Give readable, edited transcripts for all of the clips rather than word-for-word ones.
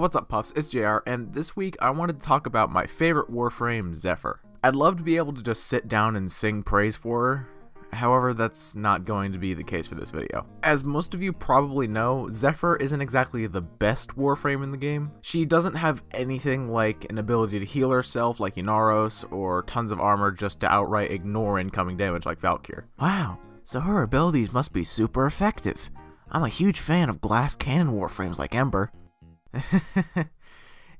What's up, Puffs? It's JR, and this week I wanted to talk about my favorite Warframe, Zephyr. I'd love to be able to just sit down and sing praise for her, however that's not going to be the case for this video. As most of you probably know, Zephyr isn't exactly the best Warframe in the game. She doesn't have anything like an ability to heal herself like Inaros, or tons of armor just to outright ignore incoming damage like Valkyr. Wow, so her abilities must be super effective. I'm a huge fan of glass cannon Warframes like Ember.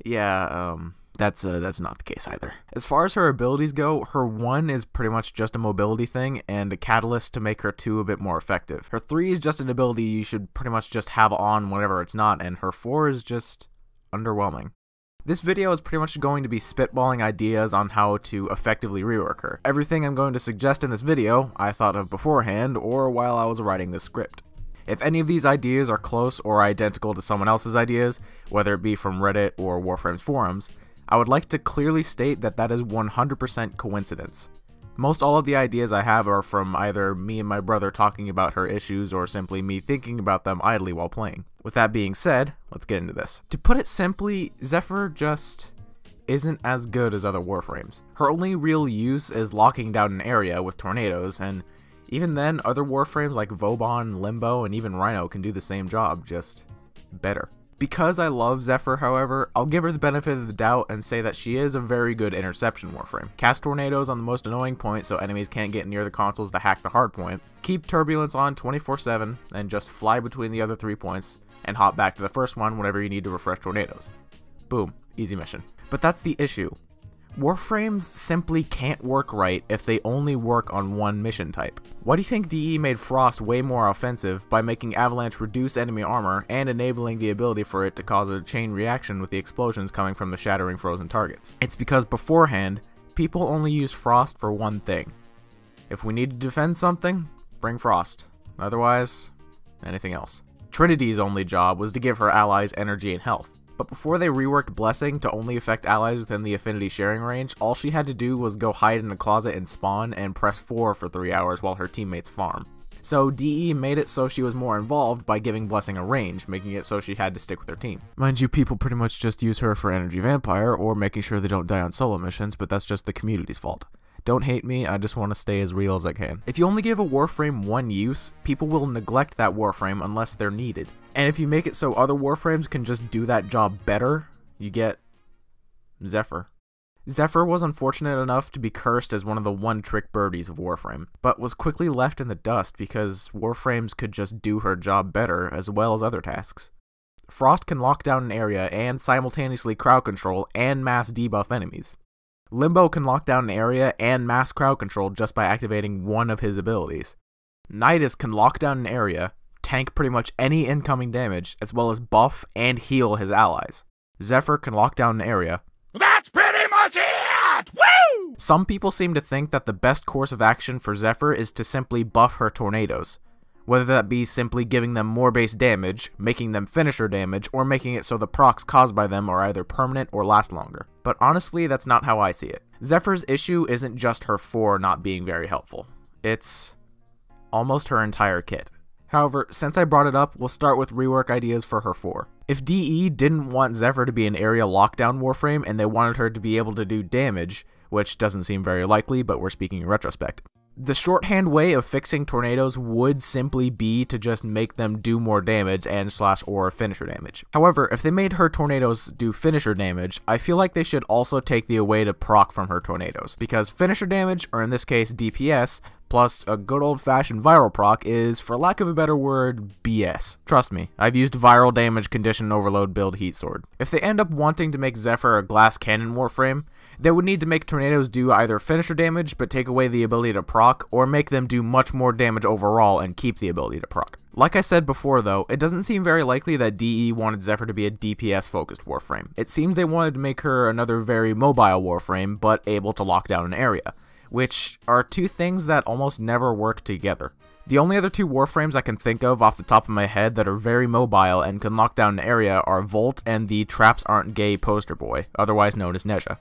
Yeah, that's not the case either. As far as her abilities go, her 1 is pretty much just a mobility thing and a catalyst to make her 2 a bit more effective. Her 3 is just an ability you should pretty much just have on whenever it's not, and her 4 is just underwhelming. This video is pretty much going to be spitballing ideas on how to effectively rework her. Everything I'm going to suggest in this video, I thought of beforehand or while I was writing this script. If any of these ideas are close or identical to someone else's ideas, whether it be from Reddit or Warframe's forums, I would like to clearly state that that is 100% coincidence. Most all of the ideas I have are from either me and my brother talking about her issues or simply me thinking about them idly while playing. With that being said, let's get into this. To put it simply, Zephyr just isn't as good as other Warframes. Her only real use is locking down an area with tornadoes, and even then, other Warframes like Vauban, Limbo, and even Rhino can do the same job, just better. Because I love Zephyr, however, I'll give her the benefit of the doubt and say that she is a very good interception Warframe. Cast tornadoes on the most annoying point so enemies can't get near the consoles to hack the hard point. Keep Turbulence on 24/7 and just fly between the other 3 points and hop back to the first one whenever you need to refresh tornadoes. Boom, easy mission. But that's the issue. Warframes simply can't work right if they only work on one mission type. Why do you think DE made Frost way more offensive by making Avalanche reduce enemy armor and enabling the ability for it to cause a chain reaction with the explosions coming from the shattering frozen targets? It's because beforehand, people only use Frost for one thing. If we need to defend something, bring Frost. Otherwise, anything else. Trinity's only job was to give her allies energy and health. But before they reworked Blessing to only affect allies within the affinity sharing range, all she had to do was go hide in a closet and spawn and press 4 for 3 hours while her teammates farm. So DE made it so she was more involved by giving Blessing a range, making it so she had to stick with her team. Mind you, people pretty much just use her for Energy Vampire or making sure they don't die on solo missions, but that's just the community's fault. Don't hate me, I just want to stay as real as I can. If you only give a Warframe one use, people will neglect that Warframe unless they're needed. And if you make it so other Warframes can just do that job better, you get Zephyr. Zephyr was unfortunate enough to be cursed as one of the one-trick birdies of Warframe, but was quickly left in the dust because Warframes could just do her job better as well as other tasks. Frost can lock down an area and simultaneously crowd control and mass debuff enemies. Limbo can lock down an area and mass crowd control just by activating one of his abilities. Nidus can lock down an area, tank pretty much any incoming damage, as well as buff and heal his allies. Zephyr can lock down an area. That's pretty much it! Woo! Some people seem to think that the best course of action for Zephyr is to simply buff her tornadoes. Whether that be simply giving them more base damage, making them finisher damage, or making it so the procs caused by them are either permanent or last longer. But honestly, that's not how I see it. Zephyr's issue isn't just her 4 not being very helpful. It's almost her entire kit. However, since I brought it up, we'll start with rework ideas for her 4. If DE didn't want Zephyr to be an area lockdown Warframe and they wanted her to be able to do damage, which doesn't seem very likely, but we're speaking in retrospect, the shorthand way of fixing tornadoes would simply be to just make them do more damage and /or finisher damage. However, if they made her tornadoes do finisher damage, I feel like they should also take the away to proc from her tornadoes, because finisher damage, or in this case DPS, plus a good old-fashioned viral proc is, for lack of a better word, BS. Trust me, I've used viral damage condition overload build heat sword. If they end up wanting to make Zephyr a glass cannon Warframe, they would need to make tornadoes do either finisher damage but take away the ability to proc, or make them do much more damage overall and keep the ability to proc. Like I said before though, it doesn't seem very likely that DE wanted Zephyr to be a DPS focused Warframe. It seems they wanted to make her another very mobile Warframe but able to lock down an area, which are two things that almost never work together. The only other 2 Warframes I can think of off the top of my head that are very mobile and can lock down an area are Volt and the Traps Aren't Gay poster boy, otherwise known as Nezha.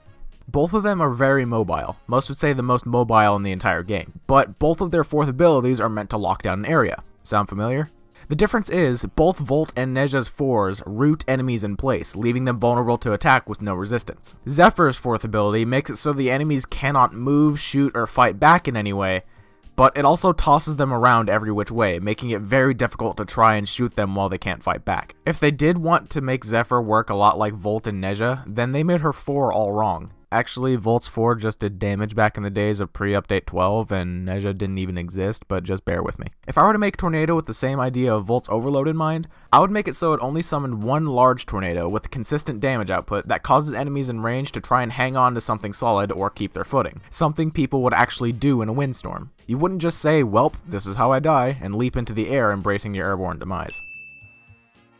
Both of them are very mobile, most would say the most mobile in the entire game, but both of their 4th abilities are meant to lock down an area. Sound familiar? The difference is, both Volt and Neja's 4s root enemies in place, leaving them vulnerable to attack with no resistance. ZEPHYR'S 4th ability makes it so the enemies cannot move, shoot, or fight back in any way, but it also tosses them around every which way, making it very difficult to try and shoot them while they can't fight back. If they did want to make Zephyr work a lot like Volt and Neja, then they made her 4 all wrong. Actually, Volt's 4 just did damage back in the days of pre-update 12, and Neja didn't even exist, but just bear with me. If I were to make Tornado with the same idea of Volt's Overload in mind, I would make it so it only summoned one large tornado with consistent damage output that causes enemies in range to try and hang on to something solid or keep their footing. Something people would actually do in a windstorm. You wouldn't just say, "Welp, this is how I die," and leap into the air embracing your airborne demise.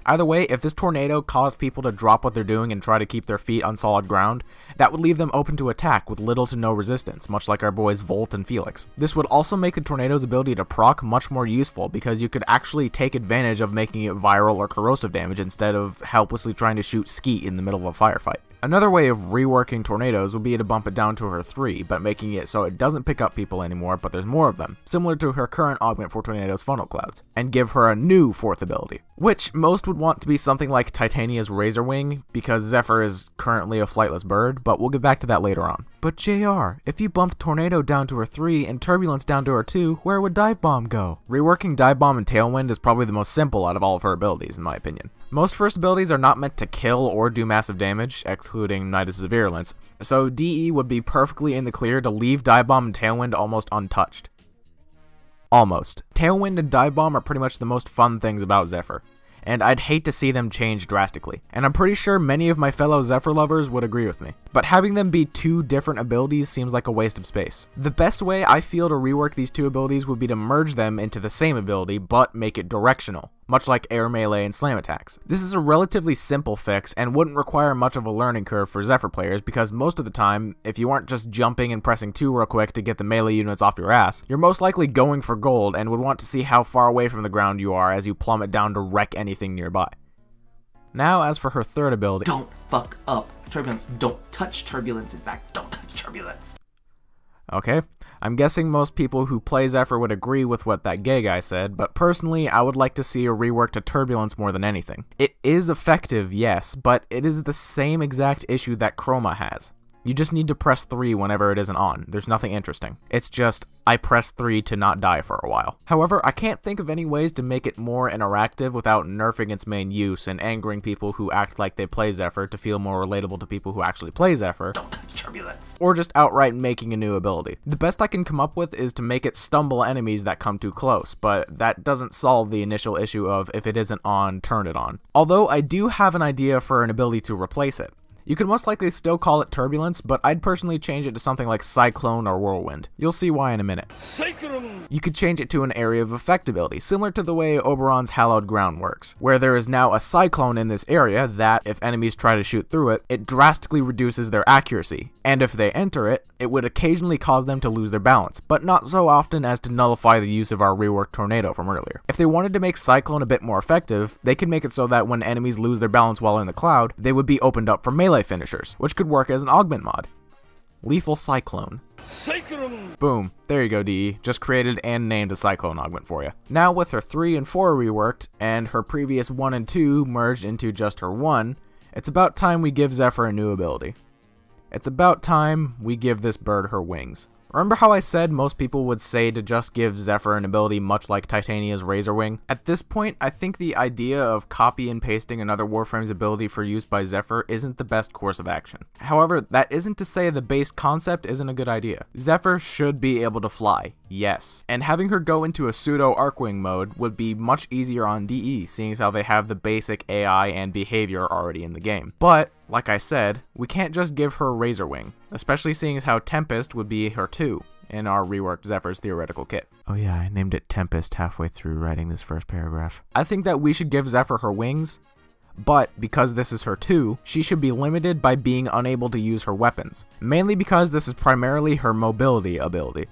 Either way, if this tornado caused people to drop what they're doing and try to keep their feet on solid ground, that would leave them open to attack with little to no resistance, much like our boys Volt and Felix. This would also make the tornado's ability to proc much more useful, because you could actually take advantage of making it viral or corrosive damage instead of helplessly trying to shoot skeet in the middle of a firefight. Another way of reworking tornadoes would be to bump it down to her 3, but making it so it doesn't pick up people anymore, but there's more of them, similar to her current augment for tornado's funnel clouds, and give her a new 4th ability, which most would want to be something like Titania's Razor Wing, because Zephyr is currently a flightless bird, but we'll get back to that later on. But JR, if you bumped Tornado down to her 3 and Turbulence down to her 2, where would Dive Bomb go? Reworking Dive Bomb and Tailwind is probably the most simple out of all of her abilities, in my opinion. Most first abilities are not meant to kill or do massive damage, excluding Nidus' Virulence, so DE would be perfectly in the clear to leave Dive Bomb and Tailwind almost untouched. Almost. Tailwind and Dive Bomb are pretty much the most fun things about Zephyr, and I'd hate to see them change drastically, and I'm pretty sure many of my fellow Zephyr lovers would agree with me. But having them be 2 different abilities seems like a waste of space. The best way I feel to rework these 2 abilities would be to merge them into the same ability, but make it directional, much like air melee and slam attacks. This is a relatively simple fix and wouldn't require much of a learning curve for Zephyr players, because most of the time, if you aren't just jumping and pressing 2 real quick to get the melee units off your ass, you're most likely going for gold and would want to see how far away from the ground you are as you plummet down to wreck anything nearby. Now, as for her 3rd ability... Don't fuck up Turbulence. Don't touch Turbulence. In fact, don't touch Turbulence. Okay, I'm guessing most people who play Zephyr would agree with what that gay guy said, but personally, I would like to see a rework to Turbulence more than anything. It is effective, yes, but it is the same exact issue that Chroma has. You just need to press 3 whenever it isn't on. There's nothing interesting. It's just, I press 3 to not die for a while. However, I can't think of any ways to make it more interactive without nerfing its main use and angering people who act like they play Zephyr to feel more relatable to people who actually play Zephyr. Don't touch Turbulence. Or just outright making a new ability. The best I can come up with is to make it stumble enemies that come too close, but that doesn't solve the initial issue of if it isn't on, turn it on. Although I do have an idea for an ability to replace it. You could most likely still call it Turbulence, but I'd personally change it to something like Cyclone or Whirlwind. You'll see why in a minute. You could change it to an area of effect ability, similar to the way Oberon's Hallowed Ground works, where there is now a Cyclone in this area that, if enemies try to shoot through it, it drastically reduces their accuracy, and if they enter it, it would occasionally cause them to lose their balance, but not so often as to nullify the use of our reworked Tornado from earlier. If they wanted to make Cyclone a bit more effective, they could make it so that when enemies lose their balance while in the cloud, they would be opened up for melee finishers, which could work as an augment mod. Lethal Cyclone. Boom, there you go, DE. Just created and named a Cyclone augment for you. Now with her 3 and 4 reworked, and her previous 1 and 2 merged into just her 1, it's about time we give Zephyr a new ability. It's about time we give this bird her wings. Remember how I said most people would say to just give Zephyr an ability much like Titania's Razor Wing? At this point, I think the idea of copy and pasting another Warframe's ability for use by Zephyr isn't the best course of action. However, that isn't to say the base concept isn't a good idea. Zephyr should be able to fly, yes. And having her go into a pseudo Arcwing mode would be much easier on DE, seeing as how they have the basic AI and behavior already in the game. But, like I said, we can't just give her Razor Wing, especially seeing as how Tempest would be her 2 in our reworked Zephyr's theoretical kit. Oh yeah, I named it Tempest halfway through writing this first paragraph. I think that we should give Zephyr her wings, but because this is her 2, she should be limited by being unable to use her weapons, mainly because this is primarily her mobility ability,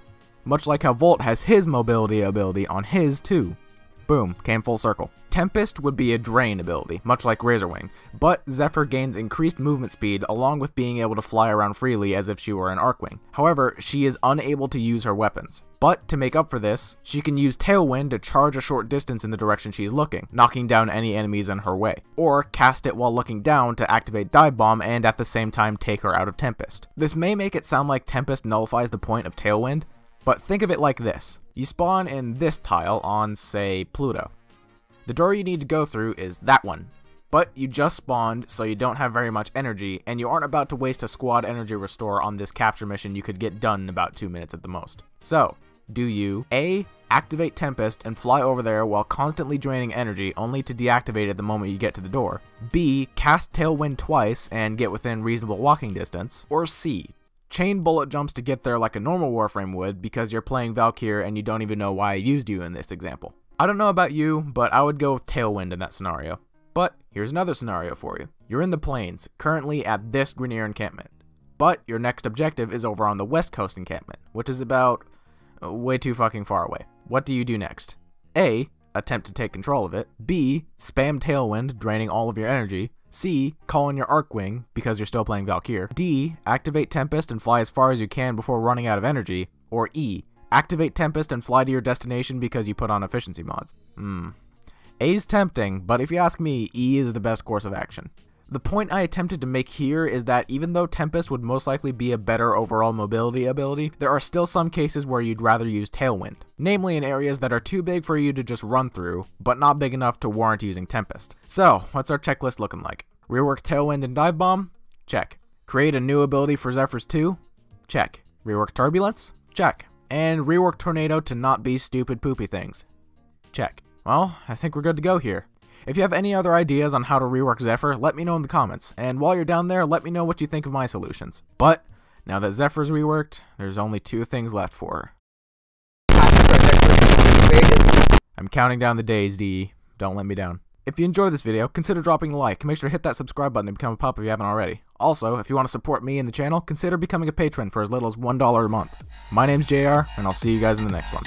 much like how Volt has his mobility ability on his 2. Boom, came full circle. Tempest would be a drain ability, much like Razorwing, but Zephyr gains increased movement speed along with being able to fly around freely as if she were an Arcwing. However, she is unable to use her weapons. But to make up for this, she can use Tailwind to charge a short distance in the direction she's looking, knocking down any enemies in her way, or cast it while looking down to activate Dive Bomb and at the same time take her out of Tempest. This may make it sound like Tempest nullifies the point of Tailwind, but think of it like this. You spawn in this tile on, say, Pluto. The door you need to go through is that one, but you just spawned so you don't have very much energy and you aren't about to waste a squad energy restore on this capture mission you could get done in about 2 minutes at the most. So, do you A. activate Tempest and fly over there while constantly draining energy only to deactivate it the moment you get to the door, B. cast Tailwind twice and get within reasonable walking distance, or C. chain bullet jumps to get there like a normal Warframe would because you're playing Valkyr and you don't even know why I used you in this example. I don't know about you, but I would go with Tailwind in that scenario. But here's another scenario for you. You're in the plains, currently at this Grineer encampment. But your next objective is over on the West Coast encampment, which is about way too fucking far away. What do you do next? A. Attempt to take control of it. B. Spam Tailwind, draining all of your energy. C. Call in your Arcwing, because you're still playing Valkyr. D. Activate Tempest and fly as far as you can before running out of energy. Or E. Activate Tempest and fly to your destination because you put on efficiency mods. A's tempting, but if you ask me, E is the best course of action. The point I attempted to make here is that even though Tempest would most likely be a better overall mobility ability, there are still some cases where you'd rather use Tailwind, namely in areas that are too big for you to just run through, but not big enough to warrant using Tempest. So, what's our checklist looking like? Rework Tailwind and Dive Bomb? Check. Create a new ability for ZEPHYR'S 2? Check. Rework Turbulence? Check. And rework Tornado to not be stupid poopy things? Check. Well, I think we're good to go here. If you have any other ideas on how to rework Zephyr, let me know in the comments, and while you're down there, let me know what you think of my solutions. But, now that Zephyr's reworked, there's only 2 things left for her. I'm counting down the days, DE. Don't let me down. If you enjoyed this video, consider dropping a like, and make sure to hit that subscribe button to become a pup if you haven't already. Also, if you want to support me and the channel, consider becoming a patron for as little as $1 a month. My name's JR, and I'll see you guys in the next one.